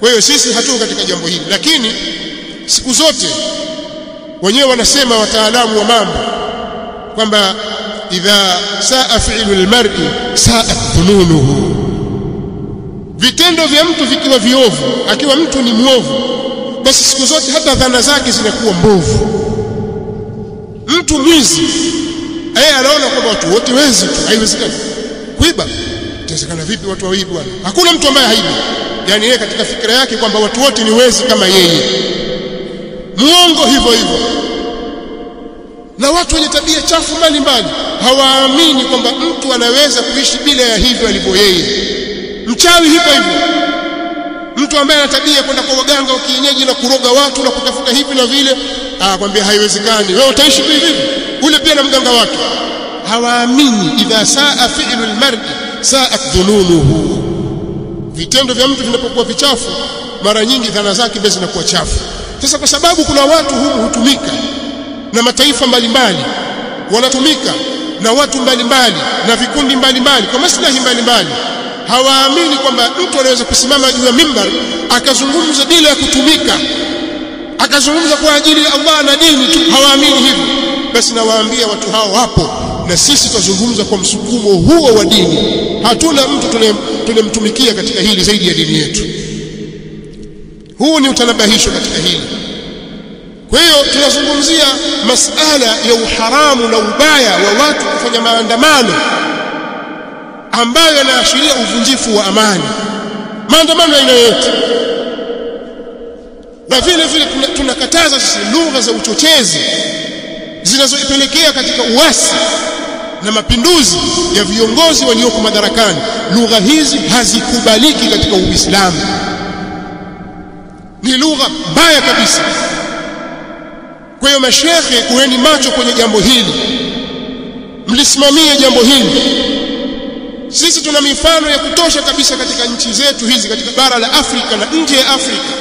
Kwa hiyo sisi hatuko katika jambo hili, lakini siku zote wenyewe wanasema wataalamu wa mambo kwamba idha saa fi'lu almar'i sa'at dhununuhu, vitendo vya mtu vikiwa viovu, akiwa mtu ni mwovu, basi siku zote hata dhana zake zinakuwa mbovu. Mtu mwizi yeye anaona kwamba watu wote wezi tu, haiwezekani. Kuiba itawezekana vipi watu waibe bwana? Hakuna mtu ambaye haibi. Yani yeye katika fikra yake kwamba watu wote ni wezi kama yeye. Muongo hivyo hivyo. Na watu wenye tabia chafu mbalimbali hawaamini kwamba mtu anaweza kuishi bila ya hivyo alivyo yeye. Mchawi hivyo hivyo. Mtu ambaye ana tabia kwenda kwa waganga wa kienyeji na kuroga watu na kutafuta hivi na vile, kwambia haiwezekani. Wewe utaishi hivi. Ule pia na mganga wake. Hawaamini idha saa fi'lu almar'i sa'at dhununuhu. Vitendo vya mtu vinapokuwa vichafu, mara nyingi dhana zake basi zinakuwa chafu. Sasa kwa sababu kuna watu humu hutumika na mataifa mbalimbali, wanatumika na watu mbalimbali na vikundi mbalimbali kwa maslahi mbalimbali, hawaamini kwamba mtu anaweza kusimama juu ya mimbar akazungumza bila ya kutumika, akazungumza kwa ajili ya Allah na dini tu. Hawaamini hivyo. Basi nawaambia watu hao wapo, na sisi tuzungumza kwa msukumo huo wa dini. Hatuna mtu tunemtumikia katika hili zaidi ya dini yetu. Huu ni utanabahisho katika hili. Kwa hiyo tunazungumzia masala ya uharamu na ubaya wa watu kufanya maandamano ambayo yanaashiria uvunjifu wa amani, maandamano ya aina yote. Na vile vile tunakataza sisi lugha za uchochezi zinazoipelekea katika uasi na mapinduzi ya viongozi walioko madarakani. Lugha hizi hazikubaliki katika Uislamu, ni lugha mbaya kabisa. Kwa hiyo mashekhe, kuweni macho kwenye jambo hili, mlisimamie jambo hili. Sisi tuna mifano ya kutosha kabisa katika nchi zetu hizi, katika bara la Afrika na nje ya Afrika,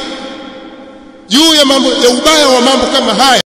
juu ya mambo ya ubaya wa mambo kama haya.